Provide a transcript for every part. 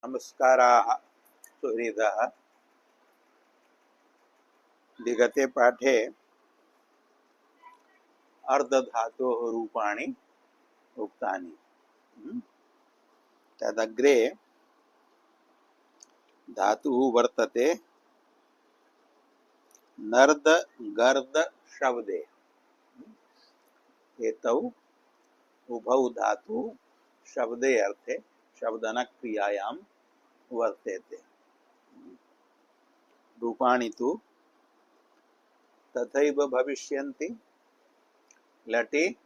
नमस्काराः सुहृदः। विगते पाठे अर्धधातोः रूपाणि उक्तानि। तदग्रे धातुः वर्तते नर्द गर्द शब्दे। एतौ उभौ धातु शब्दे अर्थे शब्दन क्रियायां वर्तेते। रूपाणि तु तथैव भविष्यन्ति। लटि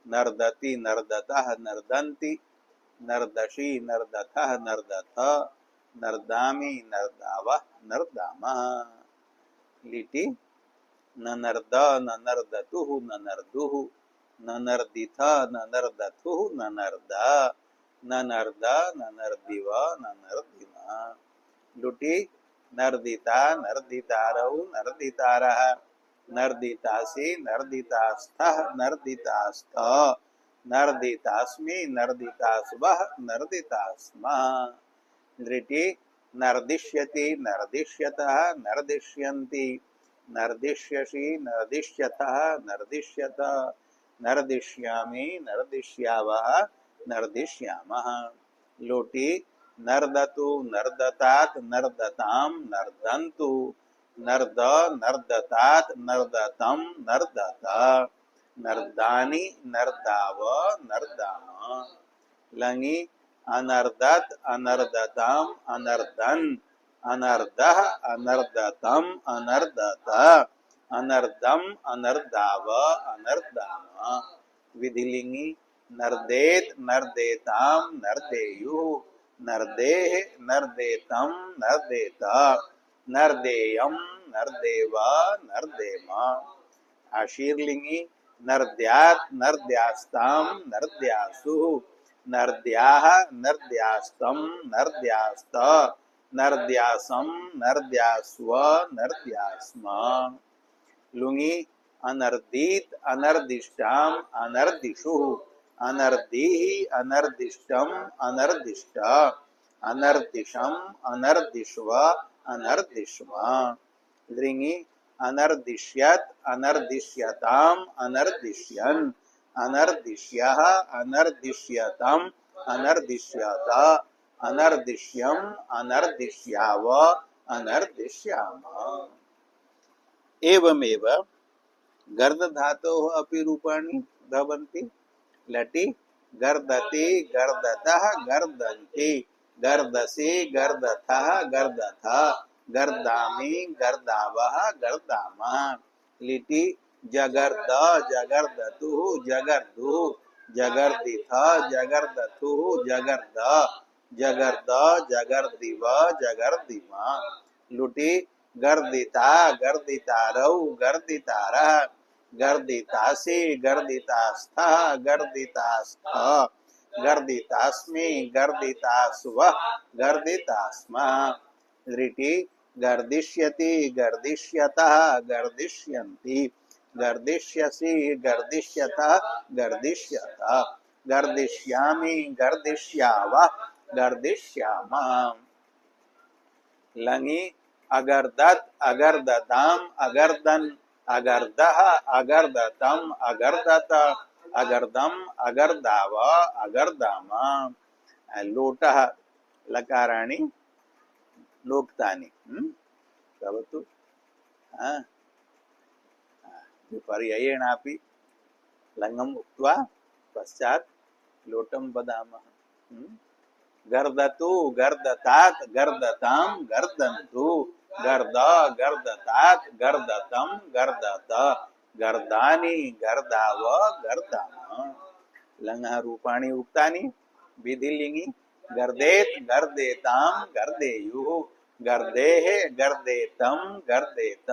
नर्दति नर्दतः नर्दन्ति, नर्दशी नर्दथः नर्दथ, नर्दामि नर्दावः नर्दामः। लिटि न नर्द न नर्दतुः न नर्दुः, न नर्दिथ न नर्दथुः न नर्द, न नर्द न नर्दिव न नर्दिम। लुटि नर्दिता नर्दितारौ नर्दितारः, नर्दितासि नर्दितास्थः नर्दितास्थ, नर्दितास्मि नर्दितास्वः नर्दितास्मः। लृटि नर्दिष्यति नर्दिष्यतः नर्दिष्यन्ति, नर्दिष्यसि नर्दिष्यतः नर्दिष्यत, नर्दिष्यामि नर्दिष्यावः नर्दिष्यामः। लोटि नर्दतु नर्दतात् नर्दतां नर्दन्तु, नर्द नर्दतात् नर्दतं नर्दत, नर्दानि नर्दाव नर्दाम। लङि अनर्दत अनर्दतम अनर्दन, अनर्दः अनर्दतम अनर्दत, अनर्दम अनर्दाव अनर्दाम। विधिलिंगि नर्देत नर्देताम नर्देयुः, नर्देः नर्देतम नर्देत, नर्देयम नर्देव नर्देम। आशीर्लिंगि नर्द्यात् नर्द्यास्तां नर्द्यासुः, नर्द्याः नर्द्यास्तं नर्द्यास्त, नर्द्यासं नर्द्यास्व नर्द्यास्म। लुङि अनर्दीत अनर्दिष्टां अनर्दिषुः, अनर्दिः अनर्दिष्टं अनर्दिष्ट, अनर्दिशं अनर्दिष्व अनर्दिष्म। लृङि अनर्दिष्यत अनर्दिष्यताम् अनर्दिष्यन्, अनर्दिष्यः अनर्दिष्यतम् अनर्दिष्यत, अनर्दिष्यम् अनर्दिष्याव अनर्दिष्याम। एवमेव गर्द धातोः अपि रूपाणि भवन्ति। लटि गर्दति गर्दतः गर्दन्ति, गर्दसि गर्दथः गर्दथ, गर्दामि गर्दावः गर्दामः। लिटि जगर्द जगर्दतुः जगर्दुः, जगर्दिथ जगर्दथुः जगर्द, जगर्द जगर्दिव जगर्दिम। लुटि गर्दिता गर्दितारौ गर्दितारः, गर्दितासि गर्दितास्थः गर्दितास्थ, गर्दितास्मि गर्दितास्वः गर्दितास्मः। लृटि गर्दिष्यति गर्दिष्यतः गर्दिष्यन्ति, गर्दिष्यसि गर्दिष्यतः गर्दिष्यत, गर्दिष्यामि गर्दिष्यावः गर्दिष्यामः। लङि अगर्दत अगर्दताम् अगर्दन्, अगर्दः अगर्दतम् अगर्दत, अगर्दम् अगर्दाव अगर्दाम। लोटः लकाराणि लोक्तानि। भवतु विपर्ययेणापि लङम् उक्त्वा पश्चात् लोटं वदामः। गर्दतु गर्दतात् गर्दतां गर्दन्तु, गर्द गर्दतात् गर्दतं गर्दत, गर्दानि गर्दाव गर्दाम। लङः रूपाणि उक्तानि। विधिलिङि गर्देत गर्देतां गर्देयुः, गर्देः गर्देतं गर्देत,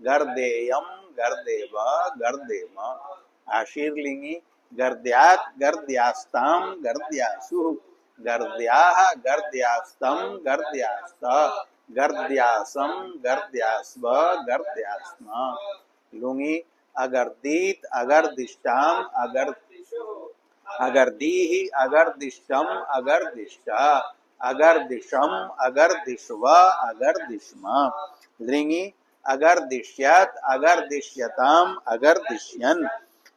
गर्देयं गर्देव गर्देम। आशीर्लिङि गर्द्यात् गर्द्यास्तां गर्द्यासुः, गर्द्याः गर्द्यास्तं गर्द्यास्त, गर्द्यासं गर्द्यास्व गर्द्यास्म। लुङि अगर्दीत अगर्दिष्टाम् अगर्दीः अगर्दिष्टम् अगर्दिष्ट, अगर्दिशम अगर्दिश्व अगर्दिश्म लृङि अगर्दिश्यत अगर्दिश्यताम अगर्दिश्यन्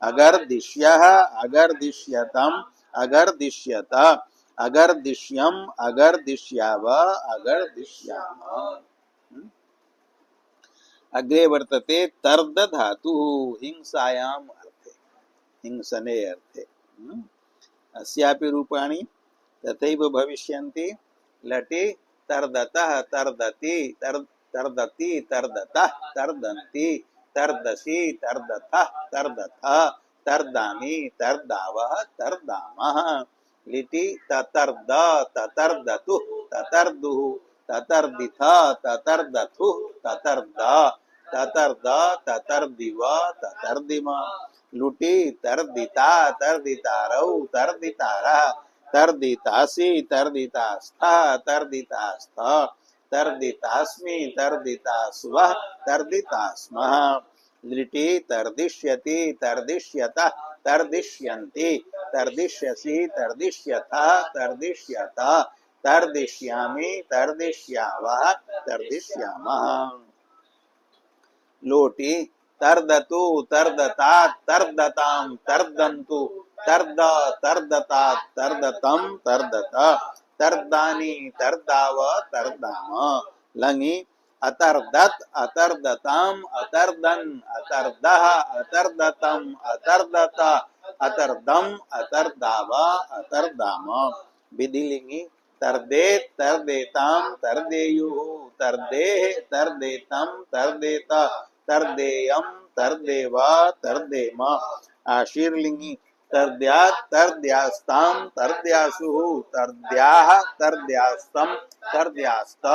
अगर्दिश्यः अगर्दिश्यतम अगर्दिश्यत अगर्दिश्यम अगर्दिश्याव अगर्दिश्याम। अग्रे वर्तते तर्द धातु हिंसायाम अर्थे हिंसने अर्थे अस्यापि रूपाणि तथैव भविष्यन्ति लटि तर्दतः तर्दति तर्दति तर्दतः तर्दन्ति तर्दसि तर्दथः तर्दथः तर्दामि तर्दावः तर्दामः लिटि ततर्द ततर्दतुः ततर्दुः ततर्दिथ ततर्दथुः ततर्द ततर्द ततर्दिव ततर्दिम लुटि तर्दिता तर्दितारौ तर्दितारः तर्दितासि तर्दितास्था तर्दितास्थ तर्दितास्मि तर्दितास्वः तर्दितास्मः लिटि तर्दिष्यति तर्दिष्यतः तर्दिष्यन्ति तर्दिष्यसि तर्दिष्यथः तर्दिष्यतः तर्दिष्यामि तर्दिष्यावः तर्दिष्यामः लोटि तर्दतु तर्दतात् तर्दतां तर्दन्तु तर्द तर्दतात् तर्दतं तर्दत तर्दानि तर्दाव तर्दाम लङि अतर्दत अतर्दताम् अतर्दन् अतर्दः अतर्दतम् अतर्दत अतर्दम् अतर्दाव अतर्दाम विधिलिङि तर्देत तर्देतां तर्देयुः तर्देः तर्देतं तर्देत तर्देयं तर्देव तर्देम आशीर्लिङि तर्द्यात् तर्द्यास्तां तर्द्यासुः तर्द्याः तर्द्यास्तं तर्द्यास्त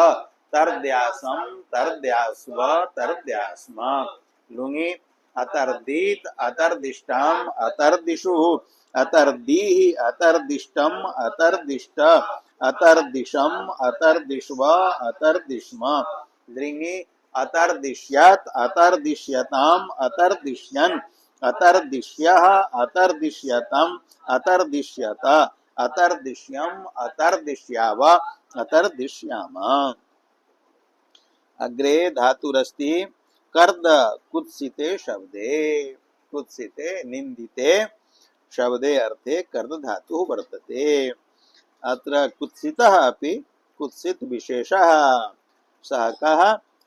तर्द्यासं तर्द्यास्व तर्द्यास्म लुङि अतर्दीत अतर्दिष्टाम् अतर्दिषुः अतर्दीः अतर्दिष्टम् अतर्दिष्ट अतर्दिशम अतर्दिश्व अतर्दिश्म लृङि अतर्दिश्यत अतर्दिश्यताम अतर्दिश्यन् अतर्दिश्यः अतर्दिश्यतम् अतर्दिश्यत अतर्दिश्यम अतर्दिश्याव अतर्दिश्याम। अग्रे धातुरस्ति कर्द कुत्सिते शब्दे कुत्सिते निंदिते शब्दे अर्थे कर्द धातुः वर्तते। अत्र कुत्सितः अपि कुत्सित विशेषः सः कः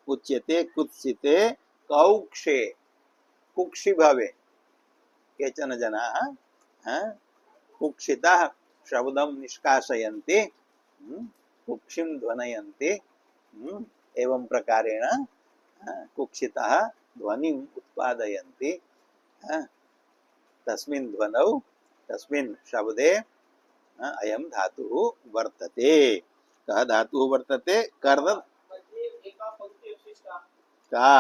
उच्यते कुत्सिते कौक्षे कुक्षि भवे केचन जनाः कुक्षितः शब्दं निष्कासयन्ति कुक्षिं ध्वनयन्ति एवं प्रकारेण कुक्षितः ध्वनिम् उत्पादयन्ति तस्मिन् ध्वनौ तस्मिन् शब्दे अयं धातुः वर्तते। कः धातुः वर्तते कर्द का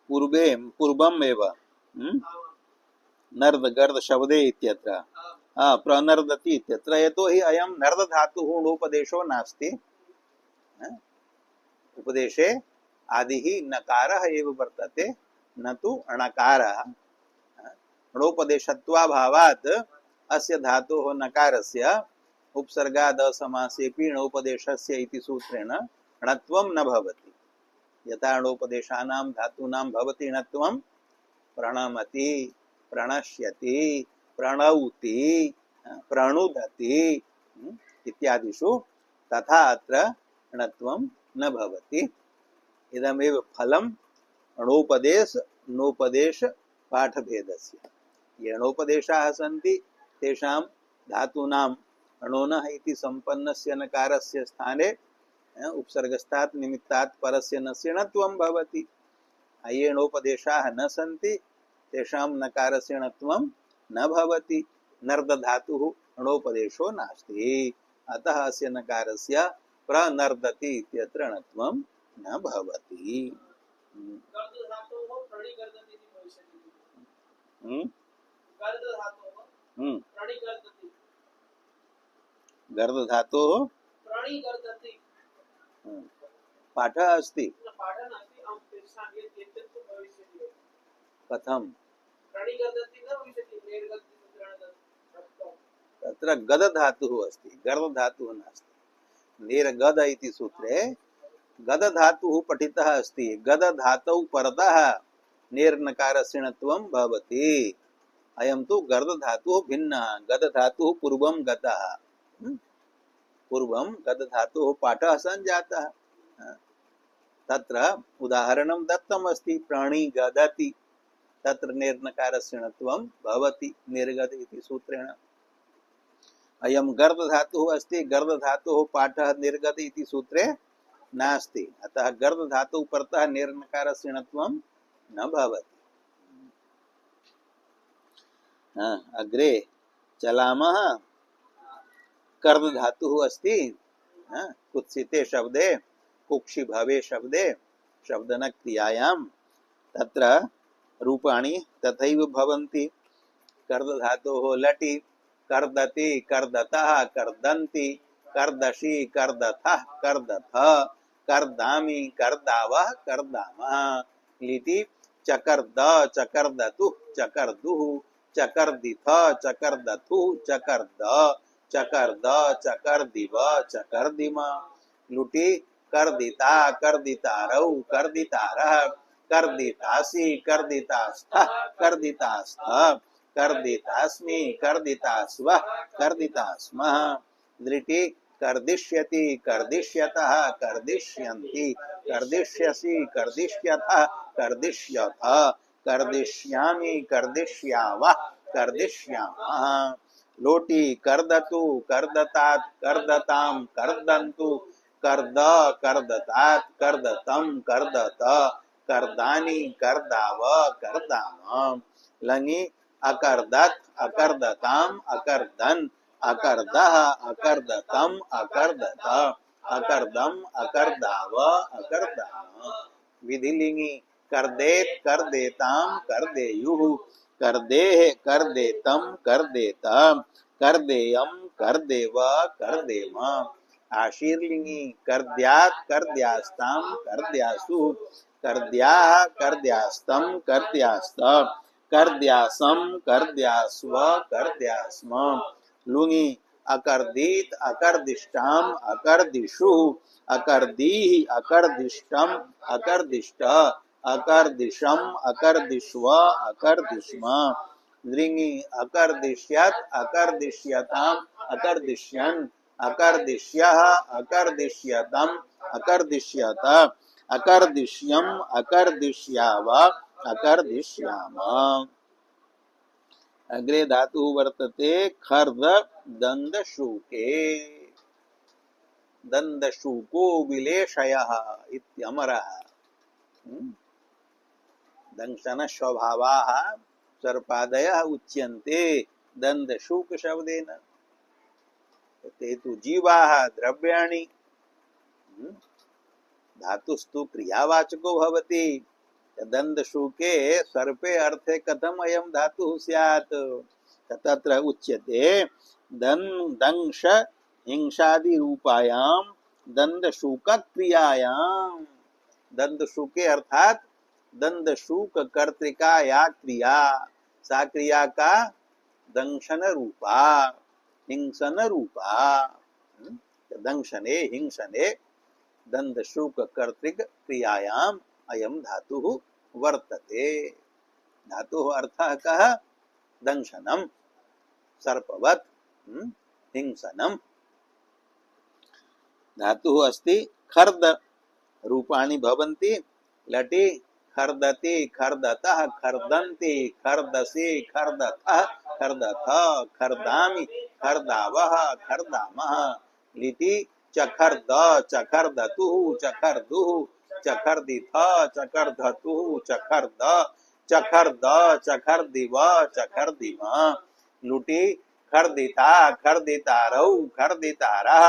पूर्वे पूर्वम् एव नर्द गर्द शब्दे इत्यत्र प्रनर्दति इत्यत्र यतोहि अयं नर्द धातुः णोपदेशो नास्ति उपदेशे आदिः नकारः एव वर्तते न तु अणकारः णोपदेशत्वाभावात् अस्य धातोः नकारस्य उपसर्गाद् असमासेऽपि णोपदेशस्य इति सूत्रेण णत्वं न भवति। यथा णोपदेशानां धातूनां भवति णत्वं प्रणमति प्रणश्यति प्रणौति प्रणुदति इत्यादिषु तथा अत्र णत्वं न भवति। इदमेव फलम् अणोपदेश नोपदेश पाठभेदस्य। ये अणोपदेशाः सन्ति तेषां धातूनाम् अणोनः इति सम्पन्नस्य नकारस्य स्थाने उपसर्गस्तात् निमित्तात् परस्य नस्य णत्वं भवति। ये अणोपदेशाः न सन्ति तेषां नकारस्य णत्वं न भवति। नर्द धातुः अणोपदेशो नास्ति अतः अस्य नकारस्य प्रनर्दति इत्यत्र णत्वं न भवति। गर्द धातोः पाठः अस्ति कथम तत्र गद धातुः अस्ति गर्द धातुः नास्ति निर्गद इति सूत्रे गद धातुः पठितः अस्ति गद धातौ परतः निर्नकारस्यणत्वं भवति अयं तु गर्द धातुः भिन्नः गद धातुः पूर्वं गतः पूर्वं गद धातुः पाठः सञ्जातः तत्र उदाहरणं दत्तम् अस्ति प्राणी गदति तत्र निर्नकारस्यणत्वं भवति निर्गद इति सूत्रेण अयं गर्द धातुः अस्ति गर्द धातुः पाठः निर्गत इति सूत्रे नास्ति अतः गर्द धातुः परतः निर्नकारस्यणत्वं न भवति अग्रे चलामः कर्द धातुः अस्ति कुत्सिते शब्दे कुक्षि भवे शब्दे शब्दन क्रियायां तत्र रूपाणि तथैव भवन्ति कर्द धातोः लटि कर्दति कर्दतः कर्दन्ति कर्दशि कर्दथः कर्दथ कर्दामि कर्दावः कर्दामः लिटि चकर्द चकर्दतुः चकर्दुः चकर्दिथ चकर्दथुः चकर्द चकर्द चकर्दिव चकर्दिम लुटि कर्दिता कर्दितारौ कर्दितारः कर्दितासि कर्दितास्थः कर्दितास्थ कर्दितास्मि कर्दितास्वः कर्दितास्मः दृष्टि कर्दिष्यति कर्दिष्यतः कर्दिष्यन्ति कर्दिष्यसि कर्दिष्यथः कर्दिष्यथ कर्दिष्यामि कर्दिष्यावः कर्दिष्यामः लोटि कर्दतु कर्दतात् कर्दतां कर्दन्तु कर्द कर्दतात् कर्दतं कर्दत कर्दानि कर्दाव कर्दाम लङि अकर्दत अकर्दताम अकर्दन अकर्दः अकर्दतम अकर्दत अकर्दम अकर्दाव अकर्दाम विधिलिंगी कर्देत कर्देताम कर्देयुः कर्देः कर्देतम कर्देताम कर्देयम कर्देव कर्देम आशीर्लिंगी कर्द्यात् कर्द्यास्ताम कर्द्यासु कर्द्याः कर्द्यास्तम कर्द्यास्त कर्द्यासम कर्द्यास्व कर्द्यास्म लुङि अकर्दित अकर्दिष्टाम अकर्दिषु अकर्दीः अकर्दिष्टम अकर्दिष्ट अकर्दिशम अकर्दिष्व अकर्दिष्म लृङि अकर्दिष्यत अकर्दिष्यताम अकर्दिष्यन् अकर्दिष्यः अकर्दिष्यतम अकर्दिष्यत अकर्दिष्यम अकर्दिष्याव अकर्दिष्याम अग्रे धातु वर्तते खर्द दन्दशूके दन्दशूको विलेशयः इत्यमरः दंशन स्वभावाः सर्पादयः उच्यन्ते दन्दशूक शब्देन ते तु जीवाः द्रव्याणि धातुस्तु क्रियावाचको भवति दन्दशूके सर्पे अर्थे कथम अयं धातुः स्यात् तत्र उच्यते दंश हिंसादि रूपायां दन्दशूक क्रियायां दन्दशूके अर्थात दन्दशूक कर्तृका या क्रिया सा क्रिया का दंशन रूपा हिंसन रूपा दंशने हिंसने दन्दशूक कर्तृक क्रियायां अयं धातुः वर्तते धातुः अर्थः कः दंशनम सर्पवत् हिंसनम धातुः अस्ति खर्द रूपाणि भवन्ति लटि खर्दति खर्दतः खर्दन्ति खर्दसि खर्दथः खर्दथ खर्दामि खर्दावः खर्दामः लिटि चखर्द चखर्दतुः चखर्दुः चखर्दिथ चखर्धतुः चखर्द चखर्द चखर्दिव चखर्दिम लुटि खर्दिता खर्दितारौ खर्दितारः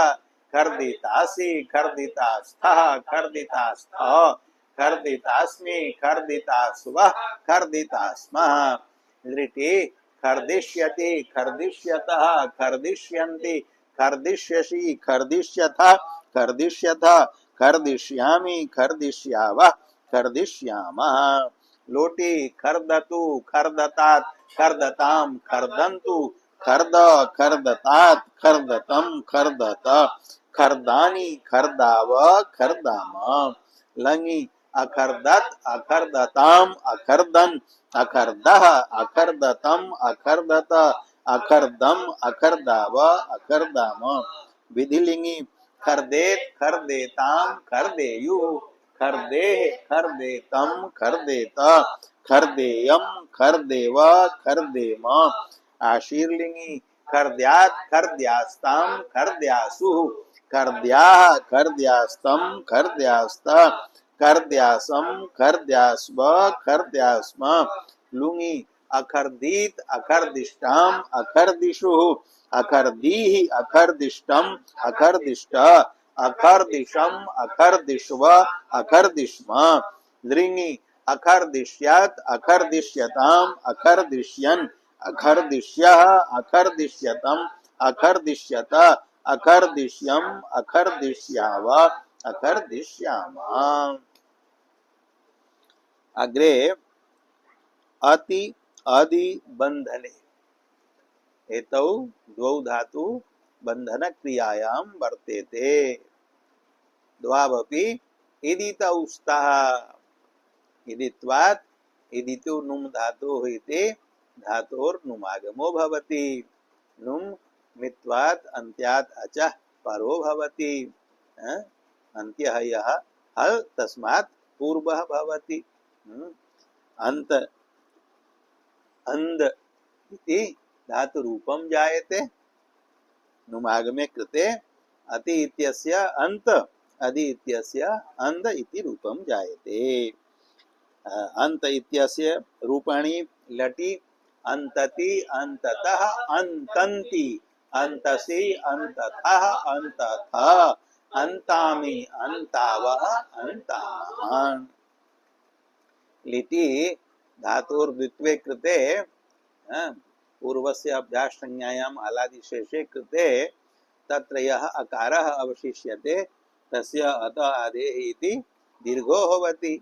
खर्दितासि खर्दितास्थः खर्दितास्थ खर्दितास्मि खर्दितास्वः खर्दितास्मः लृटि खर्दिष्यति खर्दिष्यतः खर्दिष्यन्ति खर्दिष्यसि खर्दिष्यथः खर्दिष्यथ खर्दिष्यामि खर्दिष्यावः खर्दिष्यामः लोटी खर्दतु खर्दतात खर्दताम खर्दन्तु खर्द खर्दतात खर्दतम खर्दत खर्दानी खर्दाव खर्दाम लंगी अखर्दत अखर्दताम अखर्दन अखर्दः अखर्दतम अखर्दत अखर्दम अखर्दाव अखर्दाम विधिलिंगी खर्देत खर्देताम खर्देयु खर्देह खर्देतम खर्देत खर्देयम खर्देव खर्देम आशीर्लिंगी खर्द्यात खर्द्यास्ताम खर्द्यासु खर्द्याः खर्द्यास्तम खर्द्यास्त खर्द्यासम खर्द्यास्व खर्द्यास्म लुंगी अखर्दीत अखर्दिष्टाम अखर्दिषु अखर्दीः अखर्दिष्टम अखर्दिष्ट अखर्दिशम अखर्दिष्व अखर्दिष्म लृंगी अखर्दिष्यत अखर्दिष्यताम अखर्दिष्यन् अखर्दिष्यः अखर्दिष्यतम अखर्दिष्यत अखर्दिष्यम अखर्दिष्याव अखर्दिष्यामा अग्रे अति अधि बंधने एतौ द्वौ धातु बंधन क्रियायां वर्तेते द्वावपि इदितौ स्तः इदित्वात् इदितो नुम धातोः इति धातोर्नुमागमो भवति नुम मित्वात् अन्त्यात् अचः परो भवति अन्त्यः यः हल तस्मात् पूर्वः भवति अंत अंद इति धातु रूपम जायते नुमागमे कृते अति इत्यस्य अंत अधि इत्यस्य अंद इति रूपम जायते अंत इत्यस्य रूपाणि लटि अंतति अंततः अंतन्ति अंतसि अंततः अंतथ अंतामि अंतावः अंतामः लिटि धातुर्द्वित्वे कृते पूर्वस्य अभ्यास संज्ञायाम हलादिशेषे कृते तत्र यः अकारः अवशिष्यते तस्य अतः आदेः इति दीर्घो भवति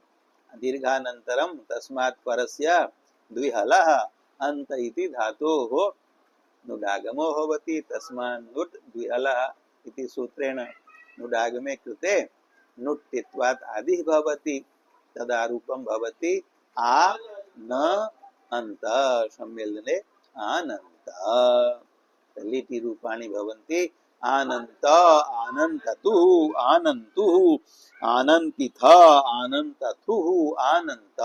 दीर्घानन्तरं तस्मात् परस्य द्विहलः अन्त इति धातोः नुडागमो भवति तस्मात् नुट् द्विहलः इति सूत्रेण नुडागमे कृते नुट्टित्वात् आदिः भवति तदा रूपं भवति आ न अन्त सम्मेलने आनन्त लिटि रूपाणि भवन्ति आनन्त आनन्ततुः आनन्तुः आनन्तिथ आनन्तथुः आनन्त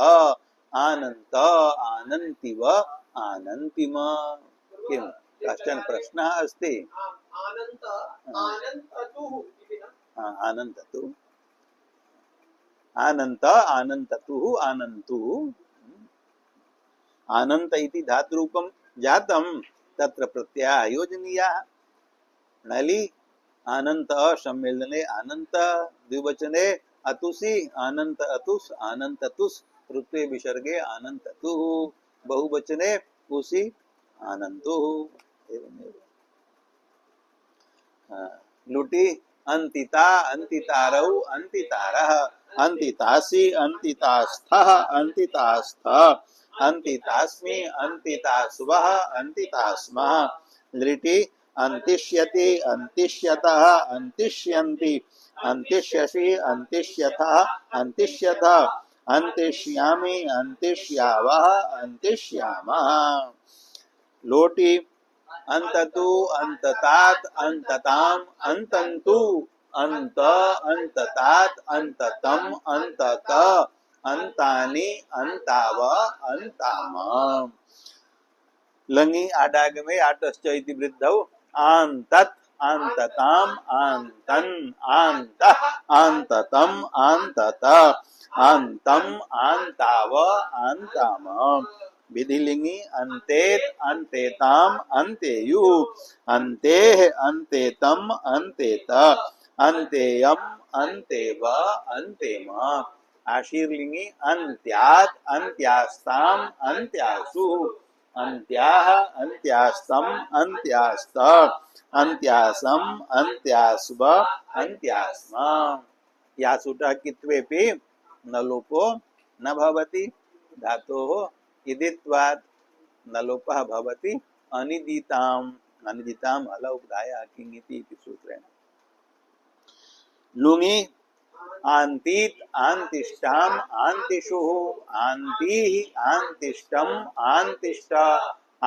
आनन्त आनन्तिव आनन्तिम किं कश्चन प्रश्नः अस्ति आनन्ततु आनन्त आनन्ततुः आनन्तुः आनन्त इति धातुरूपं जातं तत्र प्रत्ययः योजनीयः नलि आनन्त सम्मेलने आनन्त द्विवचने अतुसि आनन्त अतुस् आनन्ततुस् तृतीये विसर्गे आनन्ततुः बहुवचने उसी आनन्तुः एवमेव लुटि अन्तिता अन्तितारौ अन्तितारः अन्तितासि अन्तितास्थः अन्तितास्थः अन्तितास्मि अन्तितास्वः अन्तितास्मः लृटि अन्तिष्यति अन्तिष्यतः अन्तिष्यन्ति अन्तिष्यसि अन्तिष्यथः अन्तिष्यथ अन्तिष्यामि अन्तिष्यावः अन्तिष्यामः लोटि अंततु अंततात अंतताम अंतंतु अंत अंततात अंततम अंतत अंतानि अंताव अंताम लंगी आडागमे आटश्च इति वृद्धौ आन्तत् आन्तताम आन्तन् आन्तः आन्ततम आन्तत आन्तम आन्ताव आन्ताम विधिलिंगी अंतेत अंतेताम अंतेयु अंतेः अंतेतम अंतेत अंतेयम अंतेव अंतेम आशीर्लिंगी अंत्यात् अंत्यास्ताम अंत्यासु अंत्याः अंत्यास्तम अंत्यास्त अंत्यासम अंत्यास्व अंत्यास्म यासुटः कित्वेपि न लोपो न भवति धातोः इदित्वात् न लोपः भवति अनिदिताम् अनिदिताम् अल उपधाय किङिति इति सूत्रेण लुङि आन्तीत् आन्तिष्ठाम् आन्तिषुः आन्तीः आन्तिष्ठम् आन्तिष्ठ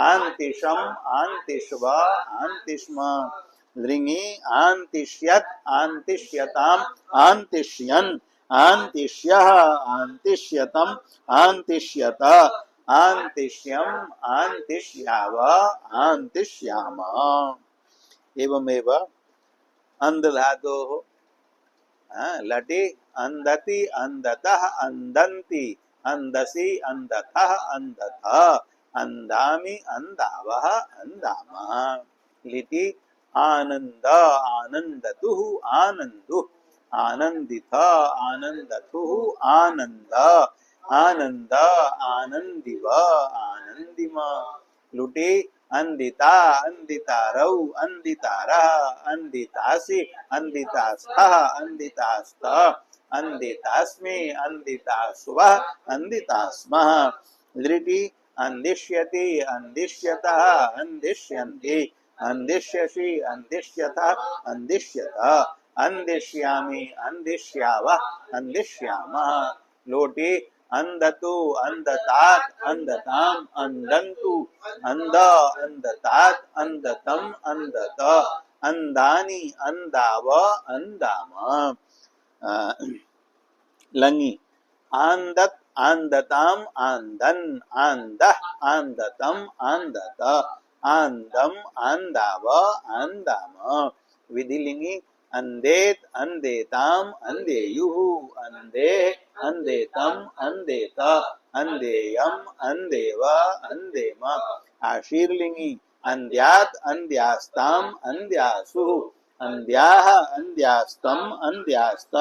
आन्तिषम् आन्तिष्व आन्तिष्म लृङि आन्तिष्यत् आन्तिष्यताम् आन्तिष्यन् आन्तिष्यः आन्तिष्यतम् आन्तिष्यत आन्तिष्यम् आन्तिष्याव आन्तिष्याम एवमेव अन्धधातोः लटि अंधति अंधतः अंधन्ति अंधसि अंधतः अंधथ अंधामि अंधावः अंधामः लिटि आनंद आनंदतुः आनन्दुः आनन्दित आनन्दतुः आनन्द आनन्द आनन्दिव आनन्दिम लुटि अंदिता अंदितारौ अंदितारः अंदितासि अंदितास्तः अंदितास्तः अंदितास्मि अंदितास्वः अंदितास्मः लृटि अंदिश्यति अंदिश्यतः अंदिश्यन्ति अंदिश्यसि अंदिश्यतः अंदिश्यतः अंदिश्यामि अंदिश्यावः अंदिश्यामः लोटि अंधतु अंधतात् अंधताम् अंधन्तु अंध अंधतात् अंधतम् अंधत अंधानि अंधाव अंधाम लङि आंदत् आंदताम् आंदन् आंदः आंदतम् आंदत आंदम् आंदाव आंदाम विधिलिङि अंदेत अंदेताम् अंदेयुः अंदे अंदेतम् अंदेत अंदेयम् अंदेव अंदेम आशीर्लिङि अंद्यात् अंद्यास्ताम् अंद्यासुः अंद्याः अंद्यास्तम् अंद्यास्त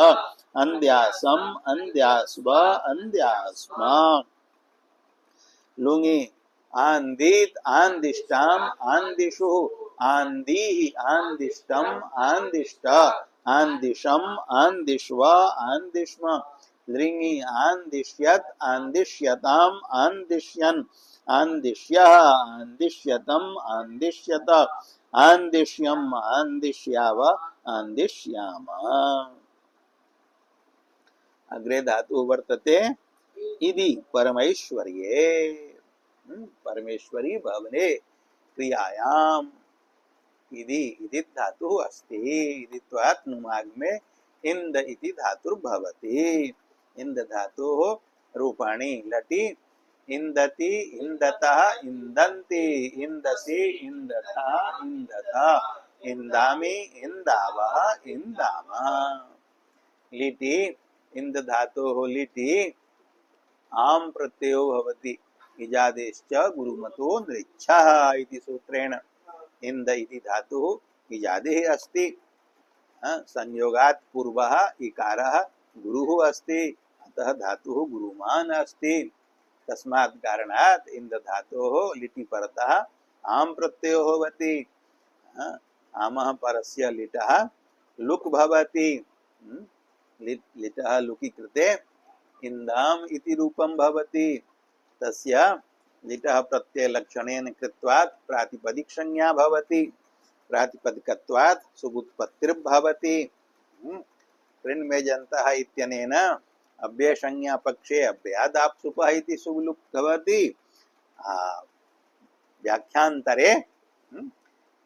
अंद्यासम् अंद्यास्व अंद्यास्म लुङि आन्दित आन्दिष्टाम् आन्दिषुः आन्दिः आन्दिष्टम् आन्दिष्ट आन्दिशम् आन्दिष्व आन्दिष्म लृङि आन्दिष्यत् आन्दिष्यताम् आन्दिष्यन् आन्दिष्यः आन्दिष्यतम् आन्दिष्यत आन्दिष्यम् आन्दिष्याव आन्दिष्याम अग्रे धातु वर्तते इति परमैश्वर्ये परमेश्वरी भवने क्रियायाम् इति इति धातुः अस्ति इदित्वात् नुमाग्मे इन्द इति धातुर्भवति इन्द धातोः रूपाणि लटि इन्दति इन्दतः इन्दन्ति इन्दसि इन्दतः इन्दत इन्दामि इन्दावः इन्दामः लिटि इन्द धातोः लिटि आम् प्रत्ययो भवति इजादेश्च गुरुमतो नृच्छः इति सूत्रेण इन्द इति धातुः इजादेः अस्ति संयोगात् पूर्वः इकारः गुरुः अस्ति अतः धातुः गुरुमान् अस्ति तस्मात् कारणात् इन्द धातोः लिटि परतः आम् प्रत्ययो भवति आमः परस्य लिटः लुक् भवति लिटः लुकि कृते इन्दाम् इति रूपं भवति तस्य लिटः प्रत्ययलक्षणेन कृत्वात् प्रातिपदिक संज्ञा भवति प्रातिपदिकत्वात् सुबुत्पत्तिर्भवति कृन्मेजन्तः इत्यनेन अव्ययसंज्ञा पक्षे अव्ययादाप्सुपः इति सुलुक् भवति व्याख्यान्तरे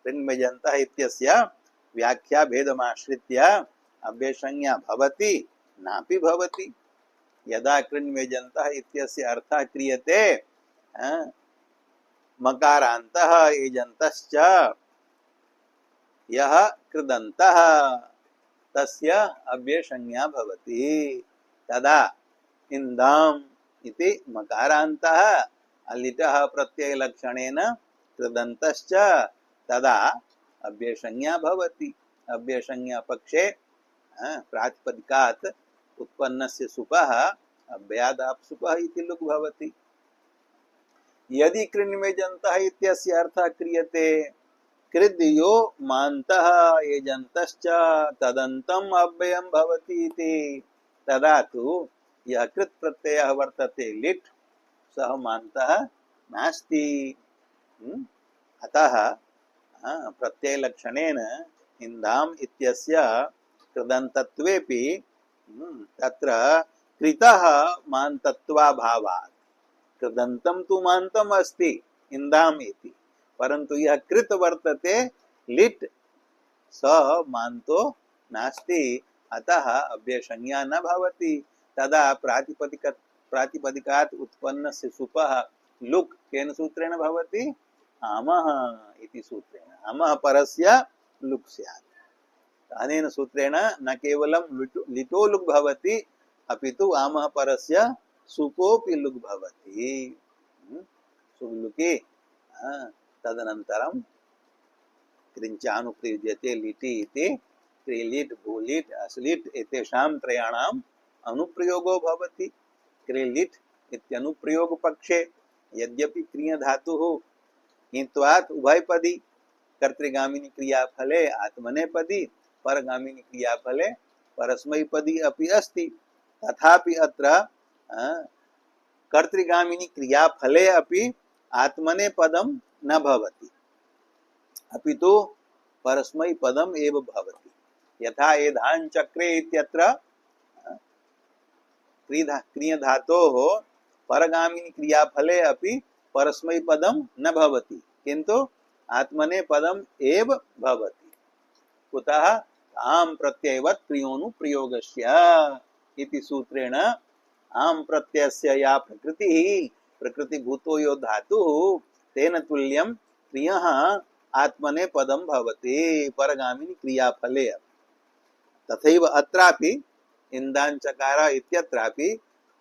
कृन्मेजन्तः इत्यस्य व्याख्या भेदमाश्रित्य अव्ययसंज्ञा भवति नापि भवति यदा कृन्मेजन्तः इत्यस्य अर्थः क्रियते मकारान्तः एजन्तश्च यः कृदन्तः तस्य अव्ययसंज्ञा भवति तदा इन्दाम् इति मकारान्तः लिटः प्रत्ययलक्षणेन कृदन्तश्च तदा अव्ययसंज्ञा भवति अव्ययसंज्ञा पक्षे प्रातिपदिकात् उत्पन्नस्य सुपः अव्ययादाप्सुपः इति लुक् भवति यदि कृन्मेजन्तः इत्यस्य अर्थः क्रियते कृद्यो मान्तः एजन्तश्च तदन्तम् अव्ययं भवति इति तदा तु यः कृत् प्रत्ययः वर्तते लिट् सः मान्तः नास्ति। अतः प्रत्ययलक्षणेन इन्दाम् इत्यस्य कृदन्तत्वेपि तत्र कृतः मान्तत्वाभावात्, कृदन्तं तु मान्तम् अस्ति इन्दाम् इति, परन्तु यः कृत वर्तते लिट् स मान्तो नास्ति, अतः अव्ययसंज्ञा न भवति। तदा प्रातिपदिकात् उत्पन्नस्य सुपः लुक् केन सूत्रेण भवति? आमः इति सूत्रेण। आमः परस्य लुक् स्यात्। अनेन सूत्रेण न केवलं लिटो लुक् भवति, अपि तु आमः परस्य सुपोऽपि लुक् भवति। सुलुकि तदनन्तरं कृञ्चानुप्रयुज्यते लिटि इति, क्रिलिट् भूलिट् अस्लिट् एतेषां त्रयाणाम् अनुप्रयोगो भवति। क्रिलिट् इत्यनुप्रयोगपक्षे यद्यपि क्रियधातुः हित्वात् उभयपदी, कर्तृगामिनी क्रियाफले आत्मनेपदी, परगामिनी क्रियाफले परस्मैपदी अपि अस्ति, तथापि अत्र कर्तृगामिनी क्रियाफले अपि आत्मनेपदं न भवति, अपि तु परस्मैपदम् एव भवति। यथा एधाञ्चक्रे इत्यत्र क्रियधातोः परगामिनी क्रियाफले अपि परस्मैपदं न भवति, किन्तु आत्मनेपदम् एव भवति। कुतः? आम प्रत्ययवत् क्रियोनुप्रयोगस्य इति सूत्रेण आम प्रत्ययस्य या प्रकृतिः, प्रकृतिभूतो यो धातुः, तेन तुल्यं क्रियः आत्मनेपदं भवति परगामिनी क्रियाफले। तथैव अत्रापि इन्दाञ्चकार इत्यत्रापि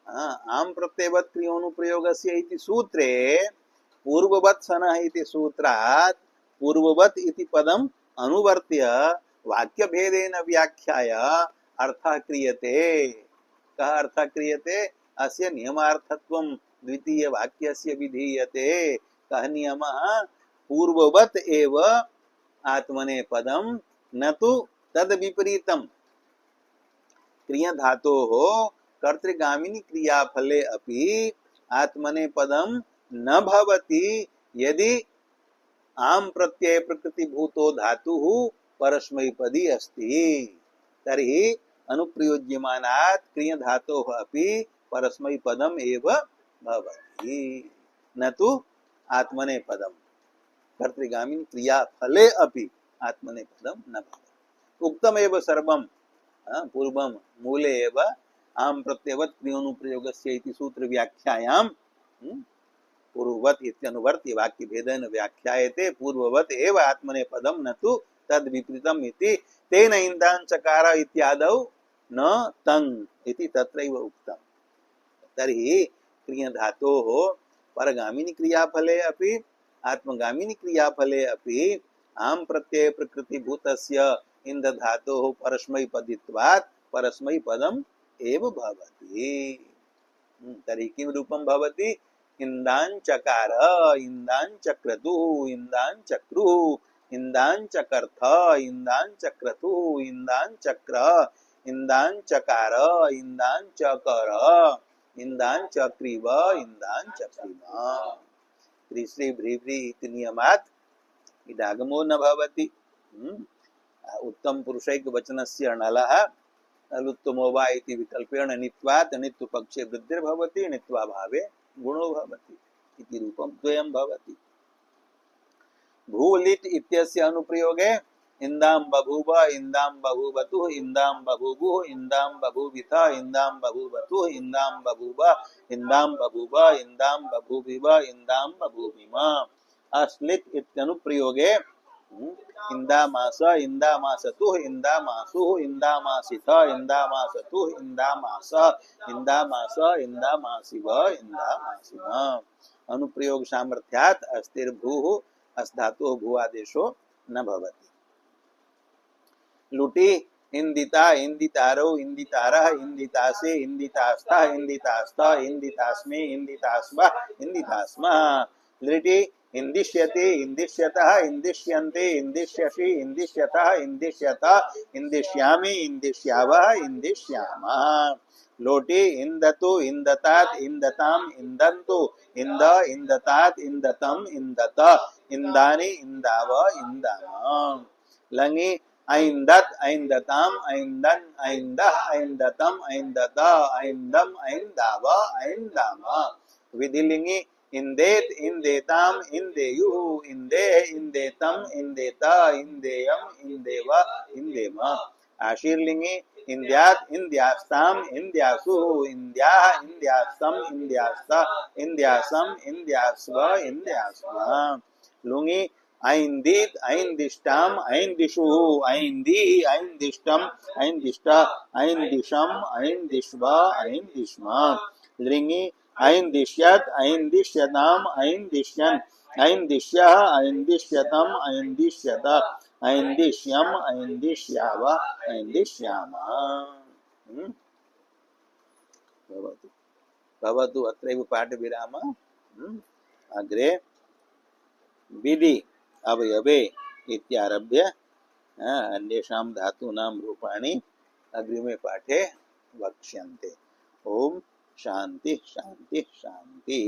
आम प्रत्ययवत् क्रियोनुप्रयोगस्य इति सूत्रे पूर्ववत् सनः इति सूत्रात् पूर्ववत् इति पदम् अनुवर्त्य वाक्यभेदेन व्याख्याय अर्थः क्रियते। कः अर्थः क्रियते? अस्य नियमार्थत्वं द्वितीय वाक्यस्य विधीयते। कः नियमः? पूर्ववत् एव आत्मनेपदं, न तु तद् विपरीतम्। क्रियधातोः कर्तृगामिनी क्रियाफले अपि आत्मनेपदं न भवति यदि आम प्रत्यय प्रकृतिभूतो धातुः परस्मैपदी अस्ति। तर्हि अनुप्रयोज्यमानात् क्रियधातोः अपि परस्मैपदम् एव भवति, न तु आत्मनेपदम्। कर्तृगामिनी क्रियाफले अपि आत्मनेपदं न भवति। उक्तमेव सर्वं पूर्वं मूले एव आम प्रत्ययवत् क्रियोनुप्रयोगस्य इति सूत्रव्याख्यायां पूर्ववत् इत्यनुवर्त्य वाक्यभेदेन व्याख्यायते। पूर्ववत् एव आत्मनेपदं न तु तद् विपरीतम् इति, तेन इन्दाञ्चकार इत्यादौ न तङ् इति तत्रैव उक्तम्। तर्हि क्रियधातोः परगामिनी क्रियाफले अपि आत्मगामिनी क्रियाफले अपि आम प्रत्यय प्रकृतिभूतस्य इन्दधातोः परस्मैपदित्वात् परस्मैपदम् एव भवति। तर्हि किं रूपं भवति? इन्दाञ्चकार, इन्दाञ्चक्रतुः, इन्दाञ्चक्रुः, इन्दाञ्चकर्थ, इन्दाञ्चक्रतुः, इन्दाञ्चक्र, इन्दाञ्चकार, इन्दाञ्चकर, इन्दाञ्चक्रिव, इन्दाञ्चक्रिम। त्रिश्री भ्रीव्री इति नियमात् इडागमो न भवति। उत्तम पुरुषैकवचनस्य नलः नलुत्तमो वा इति विकल्पेन नित्वात् नित्वपक्षे वृद्धिर्भवति, नित्वाभावे गुणो भवति इति रूपं द्वयं भवति। भूलिट् इत्यस्य अनुप्रयोगे इन्दां बभूव, इन्दां बभूवतुः, इन्दां बभूवुः, इन्दां बभूविथ, इन्दां बभूवतुः, इन्दां बभूव, इन्दां बभूव, इन्दां बभूविव, इन्दां बभूविम। अस्लिट् इत्यनुप्रयोगे इन्दामास, इन्दामासतुः, इन्दामासुः, इन्दामासिथ, इन्दामासतुः, इन्दामास, इन्दामास, इन्दामासिव, इन्दामासिम। अनुप्रयोग सामर्थ्यात् अस्तिर्भूः अस्धातुः भुवादेशो न भवति। लुटि इंदिता, इंदितारौ, इंदितारः, इंदितासे, इंदितास्तः, इंदितास्त, इंदितास्मे, इंदितास्म, इंदितास्मः। लिटि इंदिश्यति इंदिश्यतः इंदिश्यन्ते इंदिश्यसि इंदिश्यतः इंदिश्यत इंदिश्यामि इंदिश्यावः इंदिश्यामः लोटि इंदतु इंदतात इंदताम इंदन्तु इंद इंदतात इंदतम इंदत इंदानि इंदाव इंदाम लङि ऐन्दत् ऐन्दताम ऐन्दन् ऐन्दः ऐन्दतम ऐन्दत ऐन्दम ऐन्दाव ऐन्दाम विधिलिंगि इंदेत इंदेताम इंदेयु इंदे इंदेतम इंदेता इंदेयम इंदेव इंदेम आशीर्लिंगि इंद्यात इंद्यास्ताम इंद्यासु इंद्या इंद्यास्तम इंद्यास्त इंद्यासम इंद्यास्व इंद्यास्व लुंगि ऐन्दीत ऐन्दिष्टाम ऐन्दिषु ऐन्दी ऐन्दिष्टम ऐन्दिष्ट ऐन्दिशम ऐन्दिष्व ऐन्दिष्म लिंगि ऐन्दिष्यत् ऐन्दिष्यताम ऐन्दिष्यन् ऐन्दिष्यः ऐन्दिष्यतम ऐन्दिष्यत ऐन्दिष्यम ऐन्दिष्याव ऐन्दिष्यामः भवतु भवतु अत्रैव पाठविरामः अग्रे विधि अवयवे इत्यारभ्य अन्येषां धातूनां रूपाणि अग्रिमे पाठे वक्ष्यन्ते। ओम शांति शांति शांति।